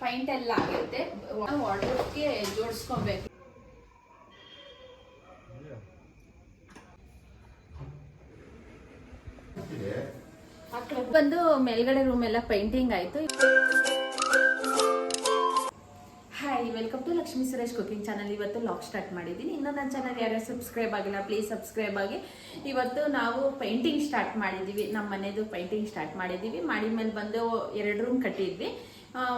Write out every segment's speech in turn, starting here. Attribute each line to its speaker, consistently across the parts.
Speaker 1: Paint ಎಲ್ಲ ಆಗೈತೆ, ವಾರ್ಡ್ರೋಬ್ಗೆ ಜೋಡಿಸ್ಕೊಬೇಕು. ಬಂದು ಮೇಲ್ಗಡೆ ರೂಮ್ ಎಲ್ಲ ಪೇಂಟಿಂಗ್ ಆಯ್ತು. Hi, welcome to Lakshmi Suresh cooking channel. ಇವತ್ತು ಲಾಗ್ ಸ್ಟಾರ್ಟ್ ಮಾಡಿದ್ದೀನಿ. ಇನ್ನೂ ನನ್ನ ಚಾನಲ್ ಯಾರು ಸಬ್ಸ್ಕ್ರೈಬ್ ಆಗಿಲ್ಲ, ಪ್ಲೀಸ್ ಸಬ್ಸ್ಕ್ರೈಬ್ ಆಗಿ. ಇವತ್ತು ನಾವು ಪೇಂಟಿಂಗ್ ಸ್ಟಾರ್ಟ್ ಮಾಡಿದ್ದೀವಿ, ನಮ್ಮ ಮನೆಯದು ಪೇಂಟಿಂಗ್ ಸ್ಟಾರ್ಟ್ ಮಾಡಿದ್ದೀವಿ. ಮಾಡಿ ಮೇಲೆ ಬಂದು 2 ರೂಮ್ ಕಟ್ಟಿದ್ವಿ.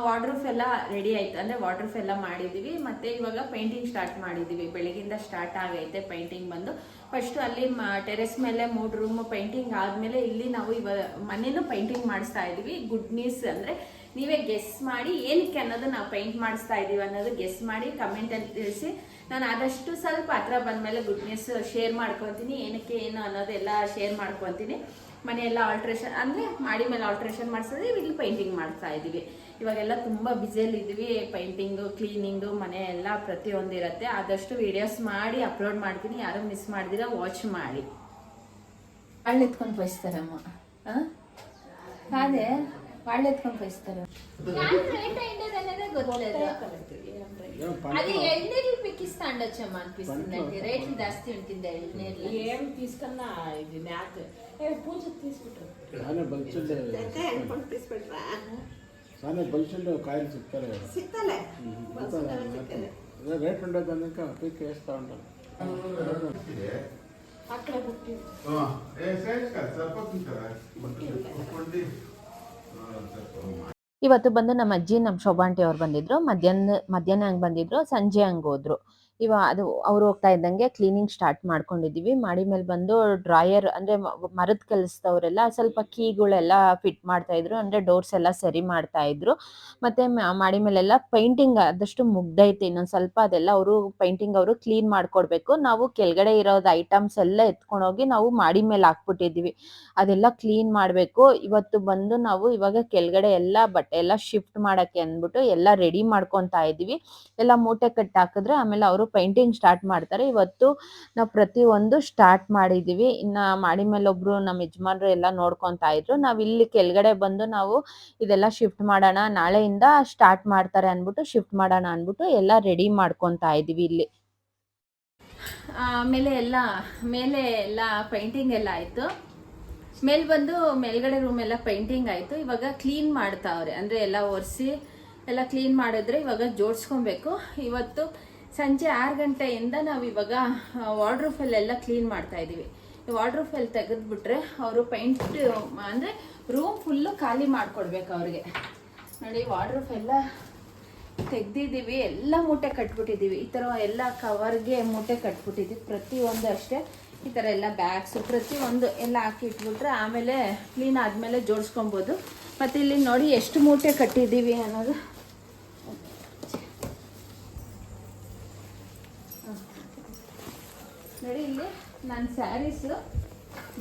Speaker 1: ವಾರ್ಡ್ರೂಫ್ ಎಲ್ಲ ರೆಡಿ ಆಯ್ತು, ಅಂದರೆ ವಾರ್ಡ್ರೂಫ್ ಎಲ್ಲ ಮಾಡಿದ್ದೀವಿ. ಮತ್ತು ಇವಾಗ ಪೇಂಟಿಂಗ್ ಸ್ಟಾರ್ಟ್ ಮಾಡಿದ್ದೀವಿ. ಬೆಳಗಿಂದ ಸ್ಟಾರ್ಟ್ ಆಗೈತೆ ಪೇಂಟಿಂಗ್ ಬಂದು. ಫಸ್ಟು ಅಲ್ಲಿ ಟೆರೆಸ್ ಮೇಲೆ 3 ರೂಮ್ ಪೇಂಟಿಂಗ್ ಆದಮೇಲೆ ಇಲ್ಲಿ ನಾವು ಮನೇನೂ ಪೇಂಟಿಂಗ್ ಮಾಡಿಸ್ತಾ ಇದ್ದೀವಿ. ಗುಡ್ ನ್ಯೂಸ್ ಅಂದರೆ ನೀವೇ ಗೆಸ್ ಮಾಡಿ ಏನಕ್ಕೆ ಅನ್ನೋದು ನಾವು ಪೇಂಟ್ ಮಾಡಿಸ್ತಾ ಇದ್ದೀವಿ ಅನ್ನೋದು ಗೆಸ್ ಮಾಡಿ ಕಮೆಂಟಲ್ಲಿ ತಿಳಿಸಿ. ನಾನು ಆದಷ್ಟು ಸ್ವಲ್ಪ ಹತ್ರ ಬಂದಮೇಲೆ ಗುಡ್ ನ್ಯೂಸ್ ಶೇರ್ ಮಾಡ್ಕೊತೀನಿ, ಏನಕ್ಕೆ ಏನು ಅನ್ನೋದೆಲ್ಲ ಶೇರ್ ಮಾಡ್ಕೊತೀನಿ. ಮನೆಯೆಲ್ಲ ಆಲ್ಟ್ರೇಷನ್ ಅಂದರೆ ಮಾಡಿ ಮೇಲೆ ಆಲ್ಟ್ರೇಷನ್ ಮಾಡಿಸಿದ್ರೆ ಇಲ್ಲಿ ಪೇಂಟಿಂಗ್ ಮಾಡ್ತಾ ಇದ್ದೀವಿ. ಇವಾಗೆಲ್ಲ ತುಂಬ ಬ್ಯುಸಿಯಲ್ಲಿದ್ದೀವಿ. ಪೇಂಟಿಂಗು, ಕ್ಲೀನಿಂಗು, ಮನೆ ಎಲ್ಲ ಪ್ರತಿಯೊಂದು ಇರುತ್ತೆ. ಆದಷ್ಟು ವೀಡಿಯೋಸ್ ಮಾಡಿ ಅಪ್ಲೋಡ್ ಮಾಡ್ತೀನಿ, ಯಾರು ಮಿಸ್ ಮಾಡ್ದಿರ ವಾಚ್ ಮಾಡಿ. ಹಳ್ಳಿ ಎತ್ಕೊಂಡು ಬಯಸ್ತಾರಮ್ಮ, ಅದೇ వాళ్ళు ఎత్తుకొని పోయిస్తారు. అది ఎల్నీళ్ళు పిక్కిస్తా ఉండొచ్చమ్మా అనిపిస్తుంది. రేట్లు జాస్తి ఉంటుంది ఎల్నీళ్ళు. ఏం తీసుకున్నా ఇది మ్యాథ్ పూజ తీసుకుంటారు.
Speaker 2: కాయలు సిక్తారు రేట్ ఉండదు అందుక పీక్ వేస్తూ ఉంటారు.
Speaker 1: అక్కడ బుట్టి
Speaker 3: ಇವತ್ತು ಬಂದು ನಮ್ಮ ಅಜ್ಜಿ ನಮ್ಮ ಶೋಭಾಂಟಿ ಅವ್ರು ಬಂದಿದ್ರು. ಮಧ್ಯಾಹ್ನ ಹಂಗೆ ಬಂದಿದ್ರು, ಸಂಜೆ ಹಂಗೆ ಹೋದ್ರು. ಅದು ಅವ್ರು ಹೋಗ್ತಾ ಇದ್ದಂಗೆ ಕ್ಲೀನಿಂಗ್ ಸ್ಟಾರ್ಟ್ ಮಾಡ್ಕೊಂಡಿದೀವಿ. ಮಾಡಿ ಮೇಲೆ ಬಂದು ಡ್ರಾಯರ್ ಅಂದ್ರೆ ಮರದ ಕೆಲಸದವರೆಲ್ಲ ಸ್ವಲ್ಪ ಕೀಗಳೆಲ್ಲ ಫಿಟ್ ಮಾಡ್ತಾ ಇದ್ರು, ಅಂದ್ರೆ ಡೋರ್ಸ್ ಎಲ್ಲ ಸರಿ ಮಾಡ್ತಾ ಇದ್ರು. ಮತ್ತೆ ಮಾಡಿ ಮೇಲೆಲ್ಲ ಪೇಂಟಿಂಗ್ ಆದಷ್ಟು ಮುಗ್ದೈತೆ, ಇನ್ನೊಂದು ಸ್ವಲ್ಪ ಅದೆಲ್ಲ ಅವರು ಪೇಂಟಿಂಗ್ ಅವರು ಕ್ಲೀನ್ ಮಾಡ್ಕೊಡ್ಬೇಕು. ನಾವು ಕೆಳಗಡೆ ಇರೋದು ಐಟಮ್ಸ್ ಎಲ್ಲ ಎತ್ಕೊಂಡೋಗಿ ನಾವು ಮಾಡಿ ಮೇಲೆ ಹಾಕ್ಬಿಟ್ಟಿದೀವಿ, ಅದೆಲ್ಲ ಕ್ಲೀನ್ ಮಾಡಬೇಕು. ಇವತ್ತು ಬಂದು ನಾವು ಇವಾಗ ಕೆಳಗಡೆ ಎಲ್ಲ ಬಟ್ಟೆ ಎಲ್ಲ ಶಿಫ್ಟ್ ಮಾಡಕ್ಕೆ ಅಂದ್ಬಿಟ್ಟು ಎಲ್ಲ ರೆಡಿ ಮಾಡ್ಕೊತಾ ಇದೀವಿ. ಎಲ್ಲ ಮೂಟೆ ಕಟ್ಟಿ ಹಾಕಿದ್ರೆ ಆಮೇಲೆ ಅವರು ಪೇಂಟಿಂಗ್ ಸ್ಟಾರ್ಟ್ ಮಾಡ್ತಾರೆ. ಇವತ್ತು ನಾವು ಪ್ರತಿಯೊಂದು ಸ್ಟಾರ್ಟ್ ಮಾಡಿದೀವಿ. ಇನ್ನ ಮಾಡಿ ಮೇಲೆ ಒಬ್ರು ನಮ್ಮ ಯಜಮಾನ್ರು ಎಲ್ಲ ನೋಡ್ಕೊಂತಾ ಇದ್ರು. ನಾವ್ ಇಲ್ಲಿ ಕೆಳಗಡೆ ಬಂದು ನಾವು ಇದೆಲ್ಲ ಶಿಫ್ಟ್ ಮಾಡೋಣ, ನಾಳೆಯಿಂದ ಸ್ಟಾರ್ಟ್ ಮಾಡ್ತಾರೆ ಅನ್ಬಿಟ್ಟು ಶಿಫ್ಟ್ ಮಾಡೋಣ ಅನ್ಬಿಟ್ಟು ಎಲ್ಲ ರೆಡಿ ಮಾಡ್ಕೊಂತಾ ಇದೀವಿ ಇಲ್ಲಿ.
Speaker 1: ಮೇಲೆ ಎಲ್ಲ ಪೇಂಟಿಂಗ್ ಎಲ್ಲ ಆಯ್ತು. ಬಂದು ಮೇಲ್ಗಡೆ ರೂಮ್ ಎಲ್ಲ ಪೇಂಟಿಂಗ್ ಆಯ್ತು. ಇವಾಗ ಕ್ಲೀನ್ ಮಾಡ್ತಾವ್ರೆ, ಅಂದ್ರೆ ಎಲ್ಲ ಒರೆಸಿ ಎಲ್ಲ ಕ್ಲೀನ್ ಮಾಡಿದ್ರೆ ಇವಾಗ ಜೋಡಿಸ್ಕೊಬೇಕು. ಇವತ್ತು ಸಂಜೆ 6 ಗಂಟೆಯಿಂದ ನಾವು ಇವಾಗ ವಾರ್ಡ್ರೂಫಲ್ಲೆಲ್ಲ ಕ್ಲೀನ್ ಮಾಡ್ತಾ ಇದ್ದೀವಿ. ಈ ವಾರ್ಡ್ರೂಫಲ್ಲಿ ತೆಗೆದ್ಬಿಟ್ರೆ ಅವರು ಪೇಂಟ್ ಅಂದರೆ ರೂಮ್ ಫುಲ್ಲು ಖಾಲಿ ಮಾಡಿಕೊಡ್ಬೇಕು ಅವ್ರಿಗೆ. ನೋಡಿ, ವಾರ್ಡ್ರೂಫ್ ಎಲ್ಲ ತೆಗ್ದಿದ್ದೀವಿ, ಎಲ್ಲ ಮೂಟೆ ಕಟ್ಬಿಟ್ಟಿದ್ದೀವಿ. ಈ ಥರ ಎಲ್ಲ ಕವರ್ಗೆ ಮೂಟೆ ಕಟ್ಬಿಟ್ಟಿದ್ದೀವಿ. ಪ್ರತಿಯೊಂದು ಅಷ್ಟೇ ಈ ಥರ ಎಲ್ಲ ಬ್ಯಾಗ್ಸು ಪ್ರತಿಯೊಂದು ಎಲ್ಲ ಹಾಕಿ ಇಟ್ಬಿಟ್ರೆ ಆಮೇಲೆ ಕ್ಲೀನ್ ಆದಮೇಲೆ ಜೋಡಿಸ್ಕೊಬೋದು. ಮತ್ತು ಇಲ್ಲಿ ನೋಡಿ ಎಷ್ಟು ಮೂಟೆ ಕಟ್ಟಿದ್ದೀವಿ ಅನ್ನೋದು. ನೋಡಿ, ಇಲ್ಲಿ ನನ್ನ ಸ್ಯಾರೀಸು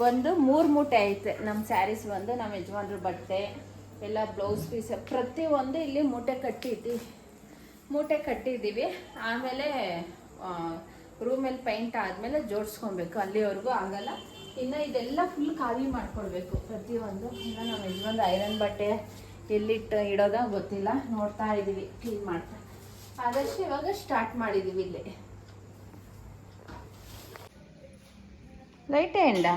Speaker 1: ಒಂದು 3 ಮೂಟೆ ಐತೆ. ನಮ್ಮ ಸ್ಯಾರೀಸ್ ಬಂದು ನಮ್ಮ ಯಜಮಾನ್ರ ಬಟ್ಟೆ ಎಲ್ಲ ಬ್ಲೌಸ್ ಪೀಸ್ ಪ್ರತಿಯೊಂದು ಇಲ್ಲಿ ಮೂಟೆ ಕಟ್ಟಿದ್ದೀವಿ. ಆಮೇಲೆ ರೂಮಲ್ಲಿ ಪೇಂಟ್ ಆದಮೇಲೆ ಜೋಡಿಸ್ಕೊಬೇಕು, ಅಲ್ಲಿವರೆಗೂ ಆಗಲ್ಲ. ಇನ್ನು ಇದೆಲ್ಲ ಫುಲ್ ಖಾಲಿ ಮಾಡ್ಕೊಳ್ಬೇಕು ಪ್ರತಿಯೊಂದು. ಇನ್ನು ನಮ್ಮ ಯಜಮಾನ್ರ ಐರನ್ ಬಟ್ಟೆ ಎಲ್ಲಿಟ್ಟು ಇಡೋದ ಗೊತ್ತಿಲ್ಲ, ನೋಡ್ತಾ ಇದ್ದೀವಿ ಕ್ಲೀನ್ ಮಾಡ್ತಾ. ಆದಷ್ಟು ಇವಾಗ ಸ್ಟಾರ್ಟ್ ಮಾಡಿದ್ದೀವಿ. ಇಲ್ಲಿ ಲೈಟೇ ಎಂಡ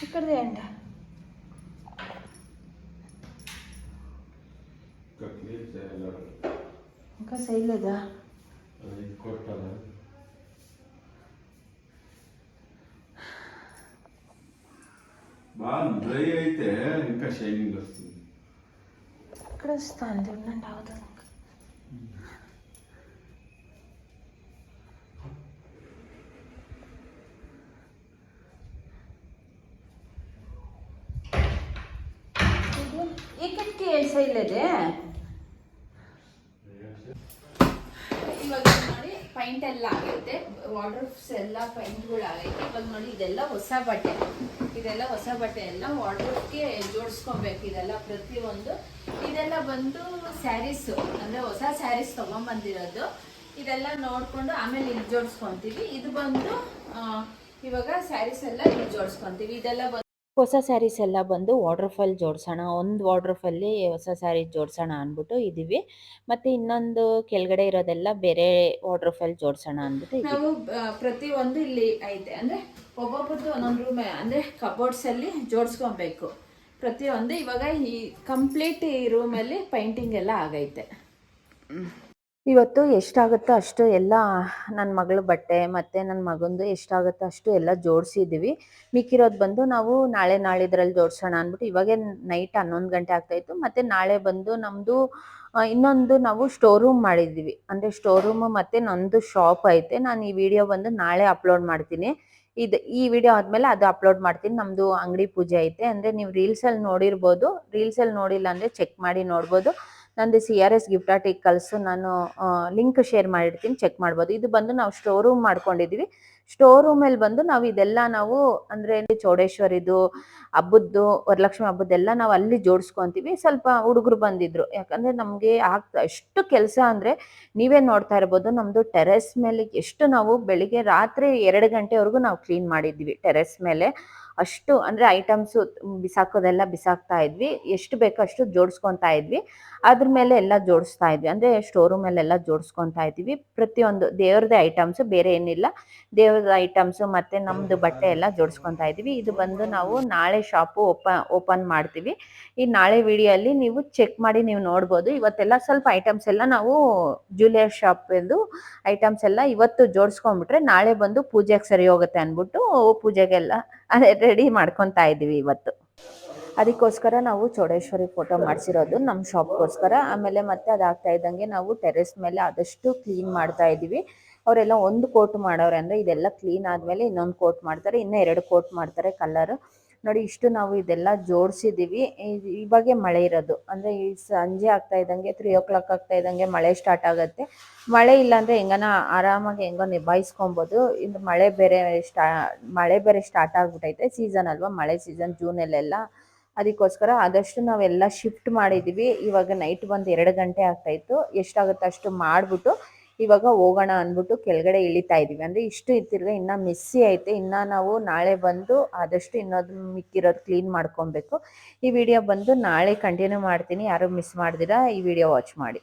Speaker 1: ಇಕ್ಕಡೆ ಎಂಡ ఇంకా చేయలేదా?
Speaker 2: బాగా డ్రై అయితే ఇంకా షైనింగ్ వస్తుంది.
Speaker 1: ఇక్కడ వస్తుంది, ఉండండి అవుతుంది. ఇక్కడికి చేయలేదే. ಇವಾಗ ನೋಡಿ ಪೈಂಟ್ ಎಲ್ಲ ಆಗೈತೆ, ವಾರ್ಡ್ರೋಬ್ಸ್ ಎಲ್ಲ ಪೈಂಟ್ಗಳು ಆಗೈತೆ. ಇವಾಗ ನೋಡಿ ಇದೆಲ್ಲ ಹೊಸ ಬಟ್ಟೆ ಎಲ್ಲ ವಾರ್ಡ್ರೋಬ್ಗೆ ಜೋಡಿಸ್ಕೊಬೇಕು. ಇದೆಲ್ಲ ಪ್ರತಿಯೊಂದು ಇದೆಲ್ಲ ಬಂದು ಸ್ಯಾರೀಸು, ಅಂದರೆ ಹೊಸ ಸ್ಯಾರೀಸ್ ತೊಗೊಂಬಂದಿರೋದು. ಇದೆಲ್ಲ ನೋಡಿಕೊಂಡು ಆಮೇಲೆ ಇಲ್ಲಿ ಜೋಡಿಸ್ಕೊತೀವಿ. ಇದು ಬಂದು ಇವಾಗ ಸ್ಯಾರೀಸ್ ಎಲ್ಲ ಇಲ್ಲಿ ಜೋಡಿಸ್ಕೊತೀವಿ. ಇದೆಲ್ಲ
Speaker 3: ಹೊಸ ಸ್ಯಾರೀಸ್ ಎಲ್ಲ ಬಂದು ವಾಟರ್ಫಾಲ್ ಜೋಡಿಸೋಣ, ಒಂದು ವಾಟರ್ಫಾಲಿ ಹೊಸ ಸ್ಯಾರಿ ಜೋಡಿಸೋಣ ಅಂದ್ಬಿಟ್ಟು ಇದ್ದೀವಿ. ಮತ್ತು ಇನ್ನೊಂದು ಕೆಳಗಡೆ ಇರೋದೆಲ್ಲ ಬೇರೆ ವಾಟರ್ಫಾಲ್ ಜೋಡಿಸೋಣ ಅಂದ್ಬಿಟ್ಟು ಇದ್ದೀವಿ.
Speaker 1: ನಾವು ಪ್ರತಿಯೊಂದು ಇಲ್ಲಿ ಐತೆ ಅಂದರೆ ಒಬ್ಬೊಬ್ಬರದ್ದು ಒಂದೊಂದು ರೂಮ್ ಅಂದರೆ ಕಬೋರ್ಡ್ಸಲ್ಲಿ ಜೋಡಿಸ್ಕೊಬೇಕು ಪ್ರತಿಯೊಂದು. ಇವಾಗ ಈ ಕಂಪ್ಲೀಟ್ ಈ ರೂಮಲ್ಲಿ ಪೈಂಟಿಂಗ್ ಎಲ್ಲ ಆಗೈತೆ.
Speaker 3: ಇವತ್ತು ಎಷ್ಟಾಗುತ್ತೋ ಅಷ್ಟು ಎಲ್ಲ ನನ್ನ ಮಗಳ ಬಟ್ಟೆ ಮತ್ತು ನನ್ನ ಮಗಂದು ಎಷ್ಟಾಗುತ್ತೋ ಅಷ್ಟು ಎಲ್ಲ ಜೋಡಿಸಿದ್ದೀವಿ. ಮಿಕ್ಕಿರೋದು ಬಂದು ನಾವು ನಾಳಿದ್ರಲ್ಲಿ ಜೋಡಿಸೋಣ ಅಂದ್ಬಿಟ್ಟು ಇವಾಗೇ ನೈಟ್ 11 ಗಂಟೆ ಆಗ್ತಾಯಿತ್ತು. ಮತ್ತು ನಾಳೆ ಬಂದು ನಮ್ಮದು ಇನ್ನೊಂದು ನಾವು ಸ್ಟೋರ್ ರೂಮ್ ಮಾಡಿದ್ದೀವಿ. ಅಂದರೆ ಸ್ಟೋರ್ ರೂಮು ಮತ್ತು ನನ್ನದು ಶಾಪ್ ಐತೆ. ನಾನು ಈ ವಿಡಿಯೋ ಬಂದು ನಾಳೆ ಅಪ್ಲೋಡ್ ಮಾಡ್ತೀನಿ. ಈ ವಿಡಿಯೋ ಆದಮೇಲೆ ಅದು ಅಪ್ಲೋಡ್ ಮಾಡ್ತೀನಿ. ನಮ್ಮದು ಅಂಗಡಿ ಪೂಜೆ ಐತೆ. ಅಂದರೆ ನೀವು ರೀಲ್ಸಲ್ಲಿ ನೋಡಿರ್ಬೋದು, ರೀಲ್ಸಲ್ಲಿ ನೋಡಿಲ್ಲ ಅಂದರೆ ಚೆಕ್ ಮಾಡಿ ನೋಡ್ಬೋದು. ನಂದು CRS ಗಿಫ್ಟ್ ಆರ್ಟಿಗೆ ಕಳಿಸು, ನಾನು ಲಿಂಕ್ ಶೇರ್ ಮಾಡಿರ್ತೀನಿ, ಚೆಕ್ ಮಾಡ್ಬೋದು. ಇದು ಬಂದು ನಾವು ಸ್ಟೋರ್ ರೂಮ್ ಮಾಡ್ಕೊಂಡಿದ್ದೀವಿ. ಸ್ಟೋರ್ ರೂಮಲ್ಲಿ ಬಂದು ನಾವು ಇದೆಲ್ಲ ನಾವು ಅಂದರೆ ಚೌಡೇಶ್ವರಿದು ಹಬ್ಬದ್ದು, ವರಲಕ್ಷ್ಮಿ ಹಬ್ಬದ್ದೆಲ್ಲ ನಾವು ಅಲ್ಲಿ ಜೋಡಿಸ್ಕೊತೀವಿ. ಸ್ವಲ್ಪ ಹುಡುಗರು ಬಂದಿದ್ರು, ಯಾಕಂದರೆ ನಮಗೆ ಅಷ್ಟು ಕೆಲಸ ಅಂದರೆ ನೀವೇ ನೋಡ್ತಾ ಇರ್ಬೋದು. ನಮ್ಮದು ಟೆರೆಸ್ ಮೇಲೆ ಎಷ್ಟು ನಾವು ಬೆಳಿಗ್ಗೆ ರಾತ್ರಿ 2 ಗಂಟೆವರೆಗೂ ನಾವು ಕ್ಲೀನ್ ಮಾಡಿದ್ವಿ ಟೆರೆಸ್ ಮೇಲೆ. ಅಷ್ಟು ಅಂದರೆ ಐಟಮ್ಸು ಬಿಸಾಕೋದೆಲ್ಲ ಬಿಸಾಕ್ತಾ ಇದ್ವಿ, ಎಷ್ಟು ಬೇಕೋ ಅಷ್ಟು ಜೋಡಿಸ್ಕೊತಾ ಇದ್ವಿ. ಅದ್ರ ಮೇಲೆ ಎಲ್ಲ ಜೋಡಿಸ್ತಾ ಇದ್ವಿ, ಅಂದರೆ ಸ್ಟೋರ್ ರೂಮಲ್ಲೆಲ್ಲ ಜೋಡಿಸ್ಕೊತಾ ಇದ್ವಿ. ಪ್ರತಿಯೊಂದು ದೇವ್ರದ್ದೇ ಐಟಮ್ಸು, ಬೇರೆ ಏನಿಲ್ಲ, ದೇವ್ರದ ಐಟಮ್ಸು ಮತ್ತು ನಮ್ಮದು ಬಟ್ಟೆ ಎಲ್ಲ ಜೋಡಿಸ್ಕೊತಾ ಇದ್ವಿ. ಇದು ಬಂದು ನಾವು ನಾಳೆ ಶಾಪು ಓಪನ್ ಮಾಡ್ತೀವಿ. ಈ ನಾಳೆ ವಿಡಿಯೋಲ್ಲಿ ನೀವು ಚೆಕ್ ಮಾಡಿ ನೀವು ನೋಡ್ಬೋದು. ಇವತ್ತೆಲ್ಲ ಸ್ವಲ್ಪ ಐಟಮ್ಸ್ ಎಲ್ಲ ನಾವು ಜ್ಯುವೆಲರ್ ಶಾಪಿಂದು ಐಟಮ್ಸ್ ಎಲ್ಲ ಇವತ್ತು ಜೋಡಿಸ್ಕೊಂಡ್ಬಿಟ್ರೆ ನಾಳೆ ಬಂದು ಪೂಜೆಗೆ ಸರಿ ಹೋಗುತ್ತೆ ಅಂದ್ಬಿಟ್ಟು ಪೂಜೆಗೆಲ್ಲ ಅದೇ ರೆಡಿ ಮಾಡ್ಕೊತಾ ಇದ್ದೀವಿ ಇವತ್ತು. ಅದಕ್ಕೋಸ್ಕರ ನಾವು ಚೌಡೇಶ್ವರಿ ಫೋಟೋ ಮಾಡಿಸಿರೋದು ನಮ್ಮ ಶಾಪ್ಗೋಸ್ಕರ. ಆಮೇಲೆ ಮತ್ತೆ ಅದಾಗ್ತಾ ಇದ್ದಂಗೆ ನಾವು ಟೆರೆಸ್ ಮೇಲೆ ಆದಷ್ಟು ಕ್ಲೀನ್ ಮಾಡ್ತಾ ಇದ್ದೀವಿ. ಅವರೆಲ್ಲ ಒಂದು ಕೋಟ್ ಮಾಡೋರೆ, ಅಂದರೆ ಇದೆಲ್ಲ ಕ್ಲೀನ್ ಆದಮೇಲೆ ಇನ್ನೊಂದು ಕೋಟ್ ಮಾಡ್ತಾರೆ, ಇನ್ನೂ 2 ಕೋಟ್ ಮಾಡ್ತಾರೆ ಕಲರು. ನೋಡಿ ಇಷ್ಟು ನಾವು ಇದೆಲ್ಲ ಜೋಡಿಸಿದ್ದೀವಿ. ಇವಾಗೆ ಮಳೆ ಇರೋದು, ಅಂದರೆ ಈ ಸಂಜೆ ಆಗ್ತಾ ಇದ್ದಂಗೆ 3 o'clock ಆಗ್ತಾ ಇದ್ದಂಗೆ ಮಳೆ ಸ್ಟಾರ್ಟ್ ಆಗುತ್ತೆ. ಮಳೆ ಇಲ್ಲಾಂದರೆ ಹೆಂಗನ ಆರಾಮಾಗಿ ಹೆಂಗೋ ನಿಭಾಯಿಸ್ಕೊಬೋದು. ಇದು ಮಳೆ ಬೇರೆ ಸ್ಟಾರ್ಟ್ ಆಗಿಬಿಟ್ಟೈತೆ. ಸೀಸನ್ ಅಲ್ವಾ, ಮಳೆ ಸೀಸನ್ ಜೂನಲ್ಲೆಲ್ಲ. ಅದಕ್ಕೋಸ್ಕರ ಆದಷ್ಟು ನಾವೆಲ್ಲ ಶಿಫ್ಟ್ ಮಾಡಿದ್ದೀವಿ. ಇವಾಗ ನೈಟ್ ಬಂದು 2 ಗಂಟೆ ಆಗ್ತಾಯಿತ್ತು. ಎಷ್ಟಾಗುತ್ತೆ ಅಷ್ಟು ಮಾಡಿಬಿಟ್ಟು ಇವಾಗ ಹೋಗೋಣ ಅಂದ್ಬಿಟ್ಟು ಕೆಳಗಡೆ ಇಳಿತಾ ಇದ್ದೀವಿ. ಅಂದರೆ ಇಷ್ಟು ತಿರ್ಗ ಇನ್ನೂ ಮಿಸ್ಸಿ ಐತೆ. ಇನ್ನು ನಾವು ನಾಳೆ ಬಂದು ಆದಷ್ಟು ಇನ್ನೊಂದು ಮಿಕ್ಕಿರೋದು ಕ್ಲೀನ್ ಮಾಡ್ಕೊಬೇಕು. ಈ ವಿಡಿಯೋ ಬಂದು ನಾಳೆ ಕಂಟಿನ್ಯೂ ಮಾಡ್ತೀನಿ. ಯಾರು ಮಿಸ್ ಮಾಡ್ದಿರಾ ಈ ವಿಡಿಯೋ ವಾಚ್ ಮಾಡಿ.